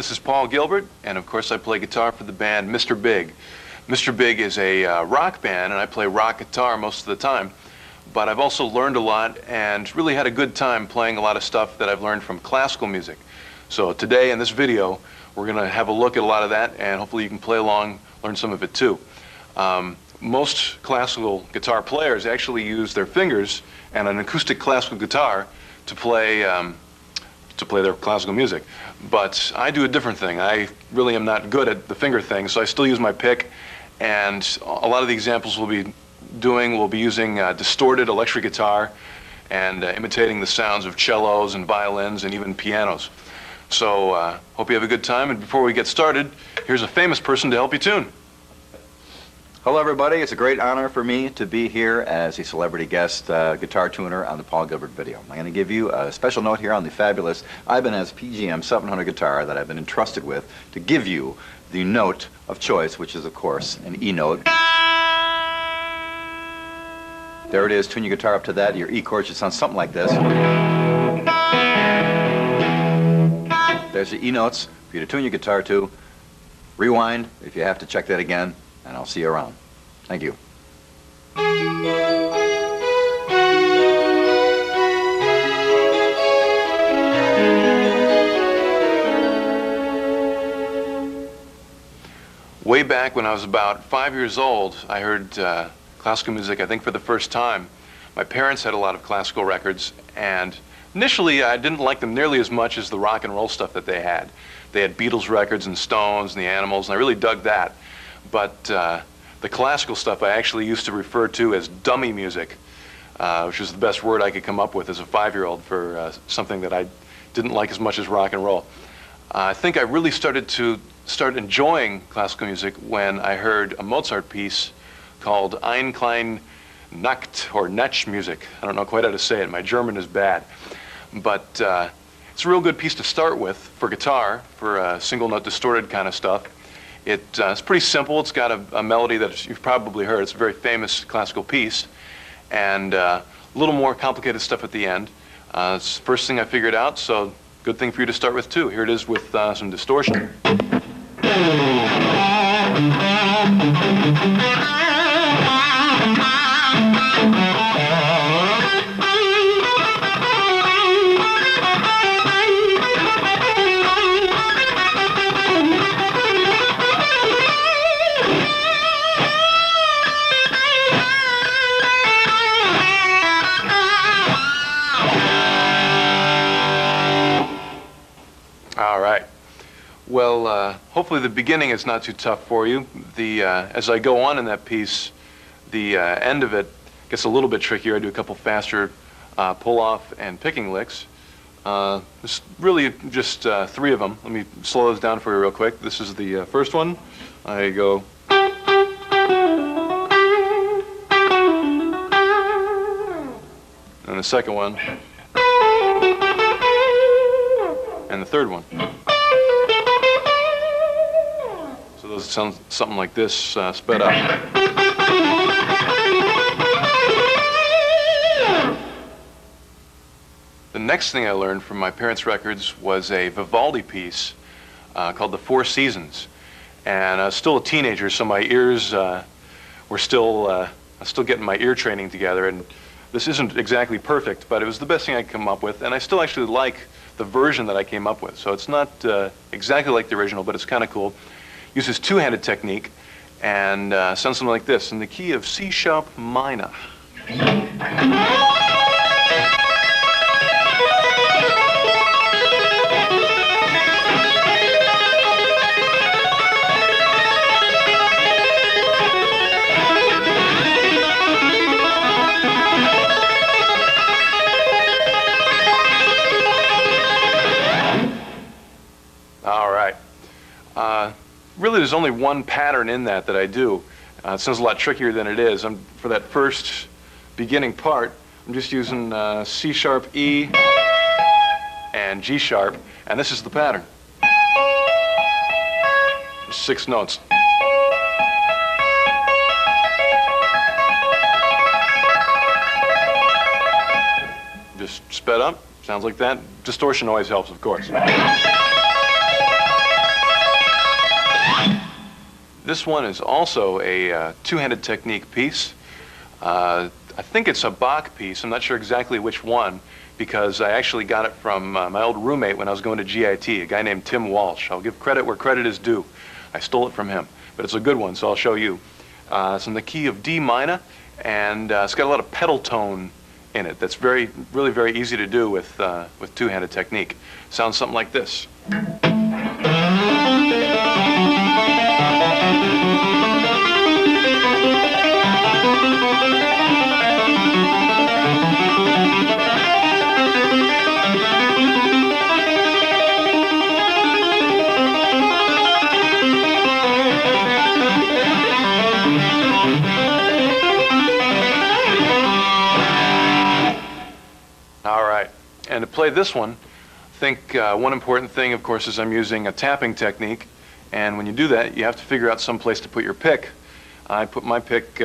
This is Paul Gilbert, and of course I play guitar for the band Mr. Big. Mr. Big is a rock band, and I play rock guitar most of the time. But I've also learned a lot and really had a good time playing a lot of stuff that I've learned from classical music. So today in this video, we're going to have a look at a lot of that, and hopefully you can play along, learn some of it too. Most classical guitar players actually use their fingers and an acoustic classical guitar to play their classical music. But I do a different thing. I really am not good at the finger thing, so I still use my pick, and a lot of the examples we'll be using distorted electric guitar and imitating the sounds of cellos and violins and even pianos. So hope you have a good time, and before we get started, here's a famous person to help you tune. Hello everybody, it's a great honor for me to be here as a celebrity guest guitar tuner on the Paul Gilbert video. I'm going to give you a special note here on the fabulous Ibanez PGM 700 guitar that I've been entrusted with to give you the note of choice, which is of course an E note. There it is, tune your guitar up to that. Your E chord should sound something like this. There's the E notes for you to tune your guitar to. Rewind if you have to check that again, and I'll see you around. Thank you. Way back when I was about 5 years old, I heard classical music, I think for the first time. My parents had a lot of classical records, and initially I didn't like them nearly as much as the rock and roll stuff that they had. They had Beatles records and Stones and the Animals, and I really dug that. But the classical stuff I actually used to refer to as dummy music, which is the best word I could come up with as a 5-year-old for something that I didn't like as much as rock and roll. I think I really started to enjoying classical music when I heard a Mozart piece called Ein kleine Nacht or Nachtmusik. I don't know quite how to say it. My German is bad. But it's a real good piece to start with for guitar, for single note distorted kind of stuff. It's pretty simple. It's got a melody that you've probably heard. It's a very famous classical piece, and a little more complicated stuff at the end. It's the first thing I figured out, so good thing for you to start with too. Here it is with some distortion. All right. Well, hopefully the beginning is not too tough for you. As I go on in that piece, the end of it gets a little bit trickier. I do a couple faster pull-off and picking licks. There's really just 3 of them. Let me slow those down for you real quick. This is the first one. I go. And the second one. And the third one. So those sound something like this, sped up. The next thing I learned from my parents' records was a Vivaldi piece called The Four Seasons. And I was still a teenager, so my ears were still getting my ear training together. And this isn't exactly perfect, but it was the best thing I could come up with. And I still actually like the version that I came up with. So it's not exactly like the original, but it's kind of cool. Uses two-handed technique and sounds something like this in the key of C sharp minor. All right. Really, there's only one pattern in that I do. It sounds a lot trickier than it is. For that first beginning part, I'm just using C sharp, E, and G sharp, and this is the pattern. 6 notes. Just sped up, sounds like that. Distortion always helps, of course. This one is also a two-handed technique piece. I think it's a Bach piece. I'm not sure exactly which one, because I actually got it from my old roommate when I was going to GIT, a guy named Tim Walsh. I'll give credit where credit is due. I stole it from him, but it's a good one, so I'll show you. It's in the key of D minor, and it's got a lot of pedal tone in it. That's really very easy to do with two-handed technique. Sounds something like this. All right, and to play this one, I think one important thing, of course, is I'm using a tapping technique, and when you do that, you have to figure out some place to put your pick. I put my pick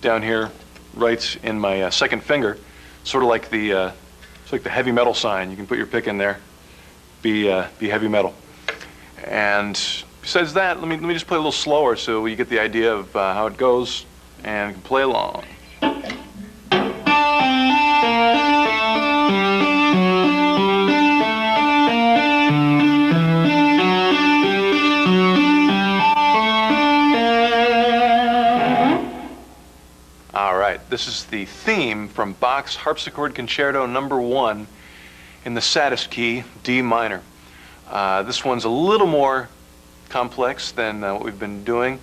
down here, right in my second finger, sort of like the heavy metal sign. You can put your pick in there, be heavy metal. And besides that, let me just play a little slower so you get the idea of how it goes, and you can play along. This is the theme from Bach's Harpsichord Concerto No. 1 in the saddest key, D minor. This one's a little more complex than what we've been doing.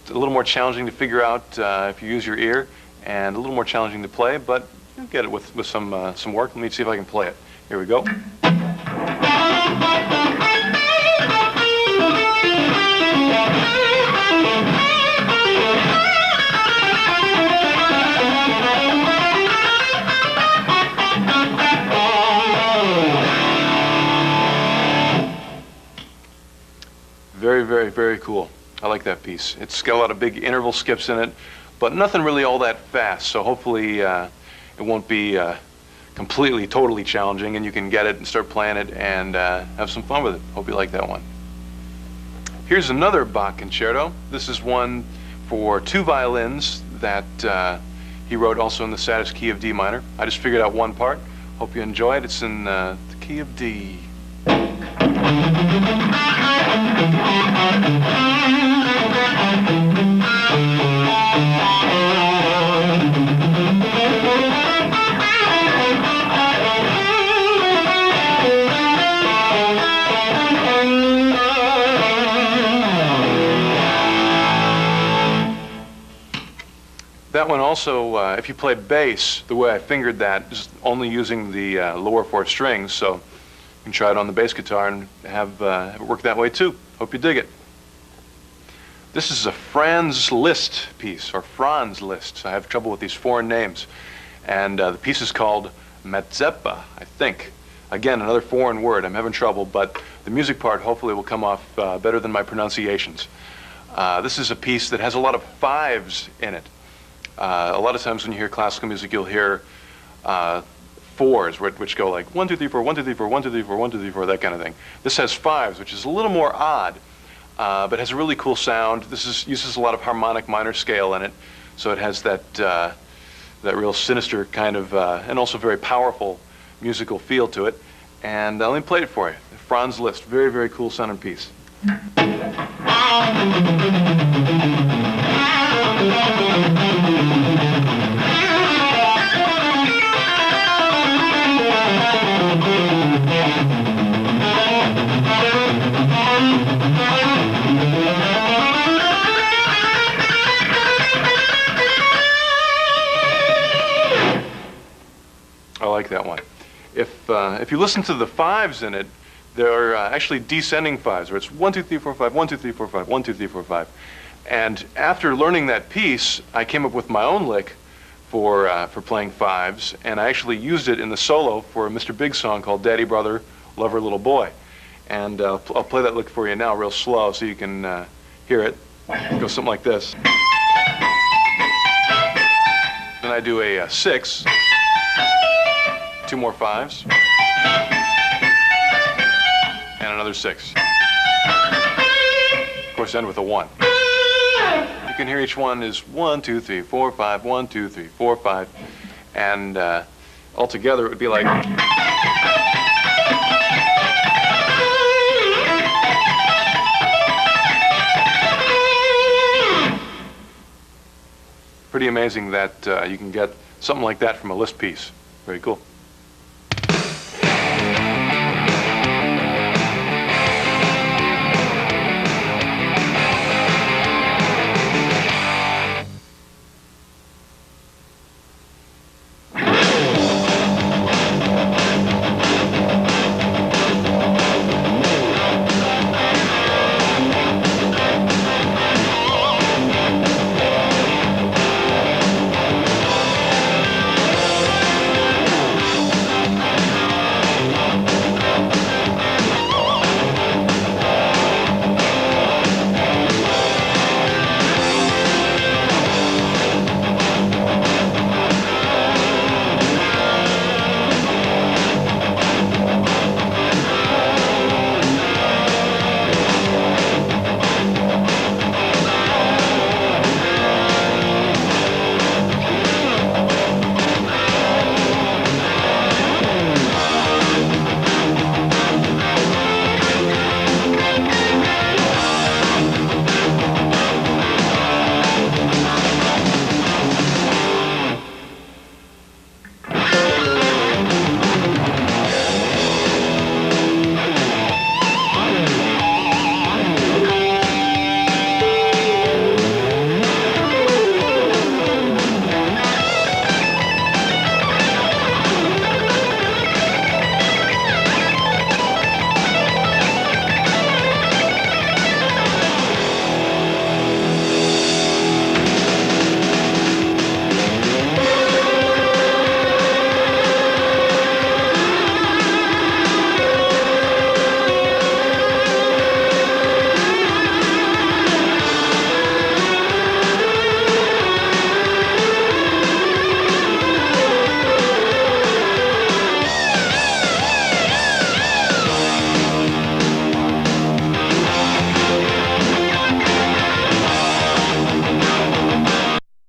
It's a little more challenging to figure out if you use your ear, and a little more challenging to play, but you'll get it with some work. Let me see if I can play it. Here we go. Very cool. I like that piece. It's got a lot of big interval skips in it, but nothing really all that fast, so hopefully it won't be totally challenging, and you can get it and start playing it and have some fun with it. Hope you like that one. Here's another Bach concerto. This is one for two violins that he wrote also in the saddest key of D minor. I just figured out one part. Hope you enjoy it. It's in the key of D. That one also, if you play bass, the way I fingered that is only using the lower four strings, so you can try it on the bass guitar and have it work that way too. Hope you dig it. This is a Franz Liszt piece, or Franz Liszt. I have trouble with these foreign names. And the piece is called Mazeppa, I think. Again, another foreign word. I'm having trouble, but the music part hopefully will come off better than my pronunciations. This is a piece that has a lot of fives in it. A lot of times when you hear classical music, you'll hear fours, which go like 1, 2, 3, 4, 1, 2, 3, 4, 1, 2, 3, 4, 1, 2, 3, 4, that kind of thing. This has fives, which is a little more odd, but has a really cool sound. This uses a lot of harmonic minor scale in it, so it has that real sinister kind of, and also very powerful musical feel to it. And let me play it for you. Franz Liszt, very cool sounding piece. I like that one. If you listen to the fives in it, they're actually descending fives, where it's 1, 2, 3, 4, 5, 1, 2, 3, 4, 5, 1, 2, 3, 4, 5. And after learning that piece, I came up with my own lick for playing fives, and I actually used it in the solo for a Mr. Big song called Daddy Brother, Lover Little Boy. And I'll play that lick for you now real slow so you can hear it. It goes something like this. Then I do a 6, 2 more fives, and another 6. Of course, end with a 1. can hear each one is 1, 2, 3, 4, 5, 1, 2, 3, 4, 5, and altogether it would be like. Pretty amazing that you can get something like that from a Liszt piece. Very cool.